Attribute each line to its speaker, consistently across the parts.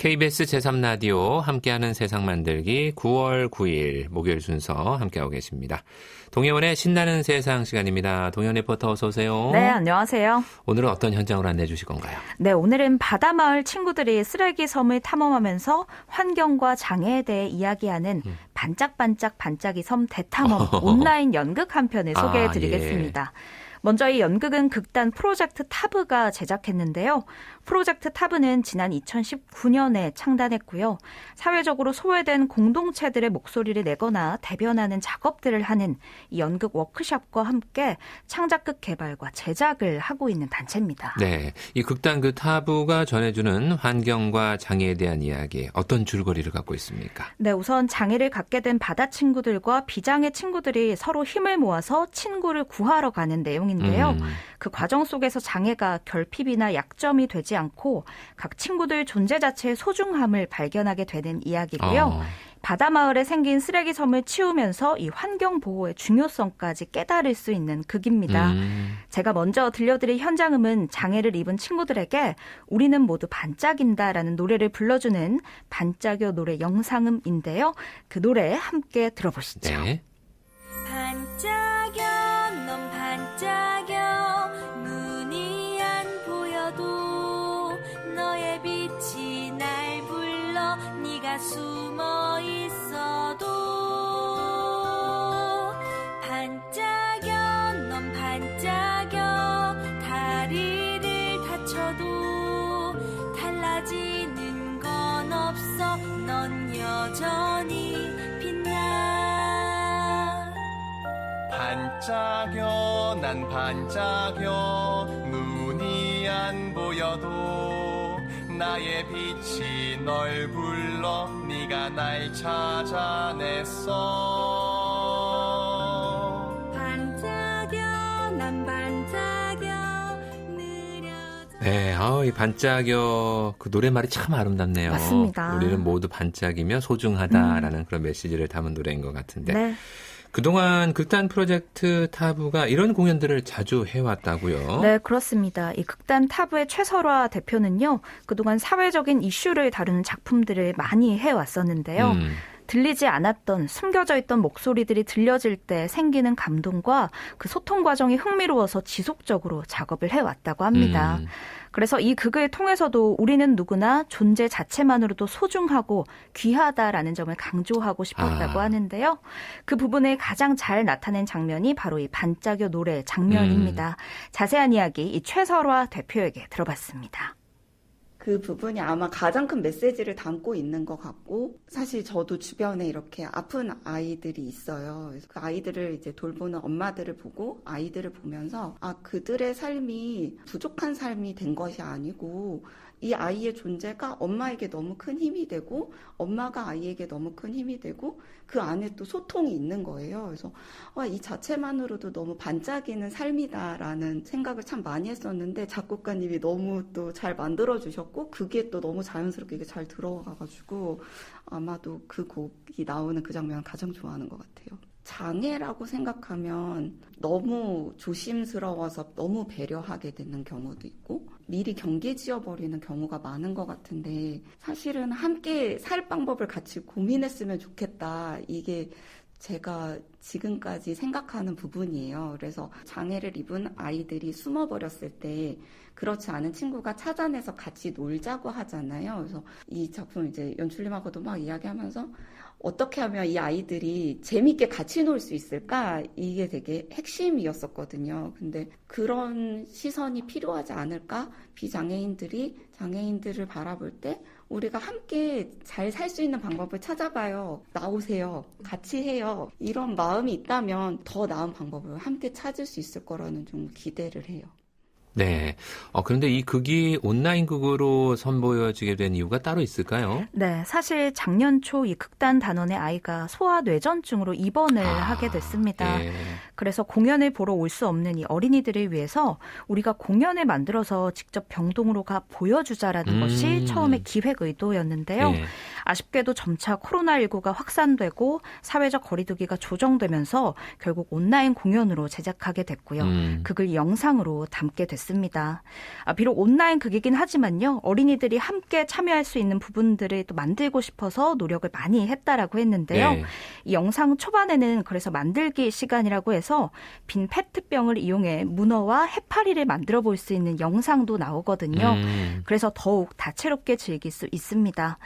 Speaker 1: KBS 제3라디오 함께하는 세상 만들기 9월 9일 목요일 순서 함께하고 계십니다. 동해원의 신나는 세상 시간입니다. 동해원 리포터 어서 오세요.
Speaker 2: 네, 안녕하세요.
Speaker 1: 오늘은 어떤 현장으로 안내해 주실 건가요?
Speaker 2: 네, 오늘은 바다마을 친구들이 쓰레기 섬을 탐험하면서 환경과 장애에 대해 이야기하는 반짝반짝 반짝이 섬 대탐험 온라인 연극 한 편을 소개해 드리겠습니다. 예. 먼저 이 연극은 극단 프로젝트 타브가 제작했는데요. 프로젝트 타브는 지난 2019년에 창단했고요. 사회적으로 소외된 공동체들의 목소리를 내거나 대변하는 작업들을 하는 이 연극 워크숍과 함께 창작극 개발과 제작을 하고 있는 단체입니다.
Speaker 1: 네, 이 극단 그 타브가 전해주는 환경과 장애에 대한 이야기, 어떤 줄거리를 갖고 있습니까?
Speaker 2: 네, 우선 장애를 갖게 된 바다 친구들과 비장애 친구들이 서로 힘을 모아서 친구를 구하러 가는 내용입니다. 인데요. 그 과정 속에서 장애가 결핍이나 약점이 되지 않고 각 친구들 존재 자체의 소중함을 발견하게 되는 이야기고요. 바다마을에 생긴 쓰레기 섬을 치우면서 이 환경 보호의 중요성까지 깨달을 수 있는 극입니다. 제가 먼저 들려드릴 현장음은 장애를 입은 친구들에게 우리는 모두 반짝인다라는 노래를 불러주는 반짝여 노래 영상음인데요. 그 노래 함께 들어보시죠.
Speaker 1: 네.
Speaker 3: 반짝여 넌 반짝여 눈이 안 보여도 너의 빛이 날 불러 네가 숨어 있어도 반짝여 넌 반짝여 다리를 다쳐도 달라지는 건 없어 넌 여전히
Speaker 4: 반짝여 난 반짝여 눈이 안 보여도 나의 빛이 널 불러 네가 날 찾아냈어
Speaker 3: 반짝여 난 반짝여 느려져
Speaker 1: 네, 이 반짝여 그 노래말이 참 아름답네요.
Speaker 2: 맞습니다.
Speaker 1: 우리는 모두 반짝이며 소중하다라는 그런 메시지를 담은 노래인 것 같은데
Speaker 2: 네.
Speaker 1: 그동안 극단 프로젝트 타브가 이런 공연들을 자주 해왔다고요?
Speaker 2: 네, 그렇습니다. 이 극단 타브의 최설화 대표는요. 그동안 사회적인 이슈를 다루는 작품들을 많이 해왔었는데요. 들리지 않았던 숨겨져 있던 목소리들이 들려질 때 생기는 감동과 그 소통 과정이 흥미로워서 지속적으로 작업을 해왔다고 합니다. 그래서 이 극을 통해서도 우리는 누구나 존재 자체만으로도 소중하고 귀하다라는 점을 강조하고 싶었다고 하는데요. 그 부분을 가장 잘 나타낸 장면이 바로 이 반짝여 노래 장면입니다. 자세한 이야기 이 최설화 대표에게 들어봤습니다.
Speaker 5: 그 부분이 아마 가장 큰 메시지를 담고 있는 것 같고, 사실 저도 주변에 이렇게 아픈 아이들이 있어요. 그래서 그 아이들을 이제 돌보는 엄마들을 보고 아이들을 보면서 그들의 삶이 부족한 삶이 된 것이 아니고 이 아이의 존재가 엄마에게 너무 큰 힘이 되고 엄마가 아이에게 너무 큰 힘이 되고 그 안에 또 소통이 있는 거예요. 그래서 이 자체만으로도 너무 반짝이는 삶이다라는 생각을 참 많이 했었는데 작곡가님이 너무 또 잘 만들어주셨고 그게 또 너무 자연스럽게 이게 잘 들어가가지고 아마도 그 곡이 나오는 그 장면을 가장 좋아하는 것 같아요. 장애라고 생각하면 너무 조심스러워서 너무 배려하게 되는 경우도 있고 미리 경계 지어버리는 경우가 많은 것 같은데 사실은 함께 살 방법을 같이 고민했으면 좋겠다. 이게 제가 지금까지 생각하는 부분이에요. 그래서 장애를 입은 아이들이 숨어버렸을 때 그렇지 않은 친구가 찾아내서 같이 놀자고 하잖아요. 그래서 이 작품 이제 연출님하고도 막 이야기하면서 어떻게 하면 이 아이들이 재밌게 같이 놀 수 있을까? 이게 되게 핵심이었었거든요. 근데 그런 시선이 필요하지 않을까? 비장애인들이 장애인들을 바라볼 때 우리가 함께 잘 살 수 있는 방법을 찾아봐요. 나오세요. 같이 해요. 이런 마음이 있다면 더 나은 방법을 함께 찾을 수 있을 거라는 좀 기대를 해요.
Speaker 1: 네. 그런데 이 극이 온라인 극으로 선보여지게 된 이유가 따로 있을까요?
Speaker 2: 네. 사실 작년 초 이 극단 단원의 아이가 소아뇌전증으로 입원을 하게 됐습니다.
Speaker 1: 예.
Speaker 2: 그래서 공연을 보러 올 수 없는 이 어린이들을 위해서 우리가 공연을 만들어서 직접 병동으로 가 보여주자라는 것이 처음에 기획 의도였는데요.
Speaker 1: 예.
Speaker 2: 아쉽게도 점차 코로나19가 확산되고 사회적 거리두기가 조정되면서 결국 온라인 공연으로 제작하게 됐고요. 극을 영상으로 담게 됐습니다. 비록 온라인 극이긴 하지만요. 어린이들이 함께 참여할 수 있는 부분들을 또 만들고 싶어서 노력을 많이 했다라고 했는데요.
Speaker 1: 네.
Speaker 2: 이 영상 초반에는 그래서 만들기 시간이라고 해서 빈 페트병을 이용해 문어와 해파리를 만들어 볼 수 있는 영상도 나오거든요. 그래서 더욱 다채롭게 즐길 수 있습니다.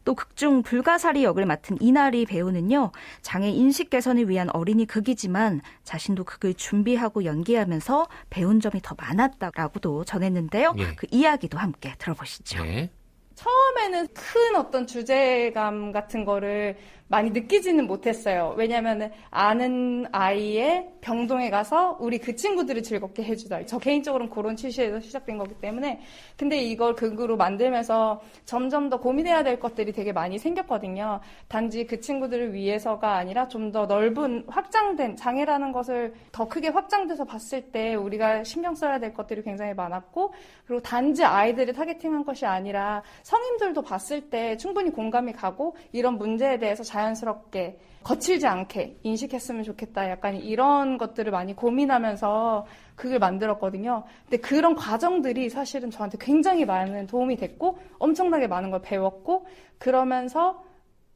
Speaker 2: 또 극중 불가사리 역을 맡은 이나리 배우는요. 장애 인식 개선을 위한 어린이 극이지만 자신도 극을 준비하고 연기하면서 배운 점이 더 많았다라고도 전했는데요.
Speaker 1: 예.
Speaker 2: 그 이야기도 함께 들어보시죠.
Speaker 1: 네.
Speaker 6: 처음에는 큰 어떤 주제감 같은 거를 많이 느끼지는 못했어요. 왜냐하면 아는 아이의 병동에 가서 우리 그 친구들을 즐겁게 해주자. 저 개인적으로는 그런 취지에서 시작된 거기 때문에. 근데 이걸 극으로 만들면서 점점 더 고민해야 될 것들이 되게 많이 생겼거든요. 단지 그 친구들을 위해서가 아니라 좀 더 넓은 확장된 장애라는 것을 더 크게 확장돼서 봤을 때 우리가 신경 써야 될 것들이 굉장히 많았고, 그리고 단지 아이들을 타겟팅한 것이 아니라 성인들도 봤을 때 충분히 공감이 가고 이런 문제에 대해서 자연스럽게 거칠지 않게 인식했으면 좋겠다. 약간 이런 것들을 많이 고민하면서 극을 만들었거든요. 근데 그런 과정들이 사실은 저한테 굉장히 많은 도움이 됐고 엄청나게 많은 걸 배웠고, 그러면서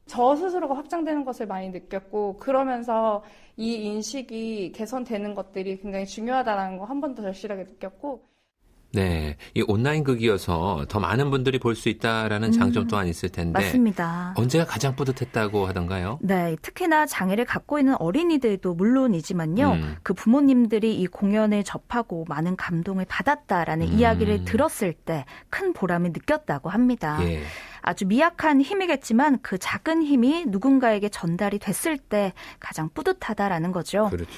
Speaker 6: 저 스스로가 확장되는 것을 많이 느꼈고, 그러면서 이 인식이 개선되는 것들이 굉장히 중요하다는 거 한 번 더 절실하게 느꼈고.
Speaker 1: 네, 이 온라인 극이어서 더 많은 분들이 볼 수 있다라는 장점 또한 있을 텐데
Speaker 2: 맞습니다.
Speaker 1: 언제가 가장 뿌듯했다고 하던가요?
Speaker 2: 네, 특히나 장애를 갖고 있는 어린이들도 물론이지만요. 그 부모님들이 이 공연을 접하고 많은 감동을 받았다라는 이야기를 들었을 때 큰 보람을 느꼈다고 합니다.
Speaker 1: 예.
Speaker 2: 아주 미약한 힘이겠지만 그 작은 힘이 누군가에게 전달이 됐을 때 가장 뿌듯하다라는 거죠.
Speaker 1: 그렇죠.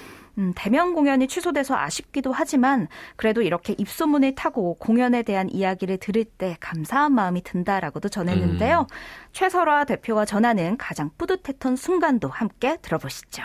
Speaker 2: 대면 공연이 취소돼서 아쉽기도 하지만 그래도 이렇게 입소문을 타고 공연에 대한 이야기를 들을 때 감사한 마음이 든다라고도 전했는데요. 최설화 대표가 전하는 가장 뿌듯했던 순간도 함께 들어보시죠.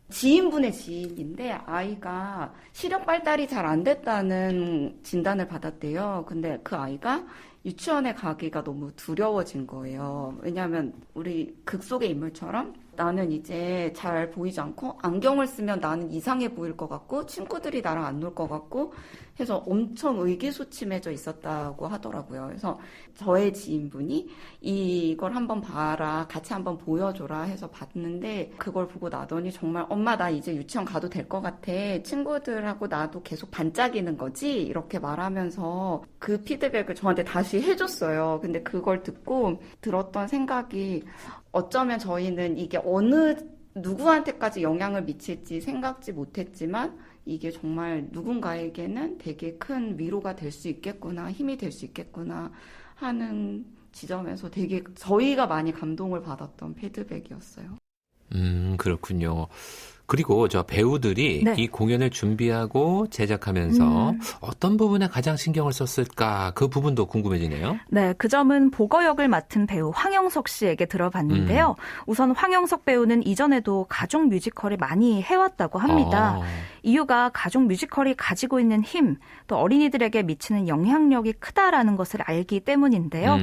Speaker 5: 지인분의 지인인데 아이가 시력 발달이 잘 안 됐다는 진단을 받았대요. 근데 그 아이가 유치원에 가기가 너무 두려워진 거예요. 왜냐하면 우리 극 속의 인물처럼 나는 이제 잘 보이지 않고 안경을 쓰면 나는 이상해 보일 것 같고 친구들이 나랑 안 놀 것 같고 해서 엄청 의기소침해져 있었다고 하더라고요. 그래서 저의 지인분이 이걸 한번 봐라, 같이 한번 보여줘라 해서 봤는데 그걸 보고 나더니 정말 엄마 나 이제 유치원 가도 될 것 같아. 친구들하고 나도 계속 반짝이는 거지? 이렇게 말하면서 그 피드백을 저한테 다시 해줬어요. 근데 그걸 듣고 들었던 생각이 어쩌면 저희는 이게 어느 누구한테까지 영향을 미칠지 생각지 못했지만 이게 정말 누군가에게는 되게 큰 위로가 될 수 있겠구나, 힘이 될 수 있겠구나 하는 지점에서 되게 저희가 많이 감동을 받았던 피드백이었어요.
Speaker 1: 그렇군요. 그리고 저 배우들이
Speaker 2: 네.
Speaker 1: 이 공연을 준비하고 제작하면서 어떤 부분에 가장 신경을 썼을까? 그 부분도 궁금해지네요.
Speaker 2: 네, 그 점은 보거 역을 맡은 배우 황영석 씨에게 들어봤는데요. 우선 황영석 배우는 이전에도 가족 뮤지컬을 많이 해왔다고 합니다. 이유가 가족 뮤지컬이 가지고 있는 힘, 또 어린이들에게 미치는 영향력이 크다라는 것을 알기 때문인데요.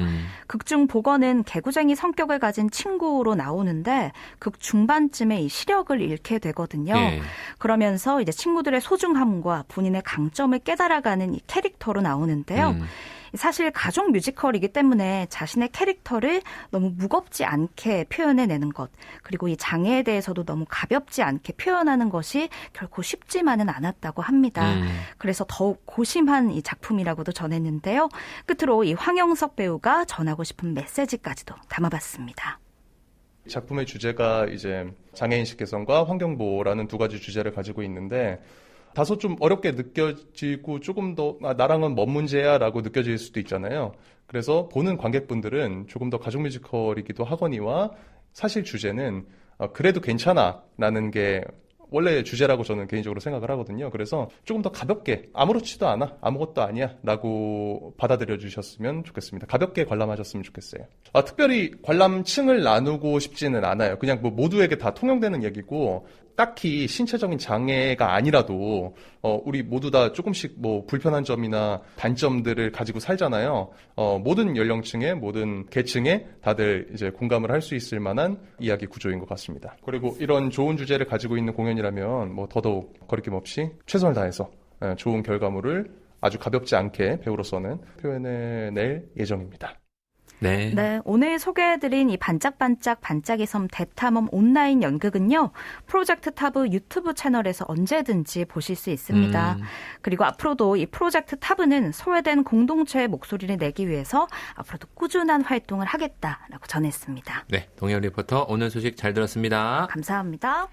Speaker 2: 극중 보거는 개구쟁이 성격을 가진 친구로 나오는데 극 중반쯤에 이 시력을 잃게 되거든요.
Speaker 1: 네.
Speaker 2: 그러면서 이제 친구들의 소중함과 본인의 강점을 깨달아가는 이 캐릭터로 나오는데요. 사실 가족 뮤지컬이기 때문에 자신의 캐릭터를 너무 무겁지 않게 표현해내는 것, 그리고 이 장애에 대해서도 너무 가볍지 않게 표현하는 것이 결코 쉽지만은 않았다고 합니다. 그래서 더욱 고심한 이 작품이라고도 전했는데요. 끝으로 이 황영석 배우가 전하고 싶은 메시지까지도 담아봤습니다.
Speaker 4: 작품의 주제가 이제 장애인식 개선과 환경보호라는 두 가지 주제를 가지고 있는데 다소 좀 어렵게 느껴지고 조금 더 나랑은 뭔 문제야 라고 느껴질 수도 있잖아요. 그래서 보는 관객분들은 조금 더 가족 뮤지컬이기도 하거니와 사실 주제는 그래도 괜찮아 라는 게 원래 주제라고 저는 개인적으로 생각을 하거든요. 그래서 조금 더 가볍게 아무렇지도 않아, 아무것도 아니야 라고 받아들여 주셨으면 좋겠습니다. 가볍게 관람하셨으면 좋겠어요. 특별히 관람층을 나누고 싶지는 않아요. 그냥 뭐 모두에게 다 통용되는 얘기고 딱히 신체적인 장애가 아니라도 우리 모두 다 조금씩 뭐 불편한 점이나 단점들을 가지고 살잖아요. 모든 연령층에 모든 계층에 다들 이제 공감을 할 수 있을 만한 이야기 구조인 것 같습니다. 그리고 이런 좋은 주제를 가지고 있는 공연이라면 뭐 더더욱 거리낌 없이 최선을 다해서 좋은 결과물을 아주 가볍지 않게 배우로서는 표현해낼 예정입니다.
Speaker 1: 네.
Speaker 2: 네, 오늘 소개해드린 이 반짝반짝 반짝이 섬 대탐험 온라인 연극은요, 프로젝트 타브 유튜브 채널에서 언제든지 보실 수 있습니다. 그리고 앞으로도 이 프로젝트 타브는 소외된 공동체의 목소리를 내기 위해서 앞으로도 꾸준한 활동을 하겠다라고 전했습니다.
Speaker 1: 네, 동현 리포터 오늘 소식 잘 들었습니다.
Speaker 2: 감사합니다.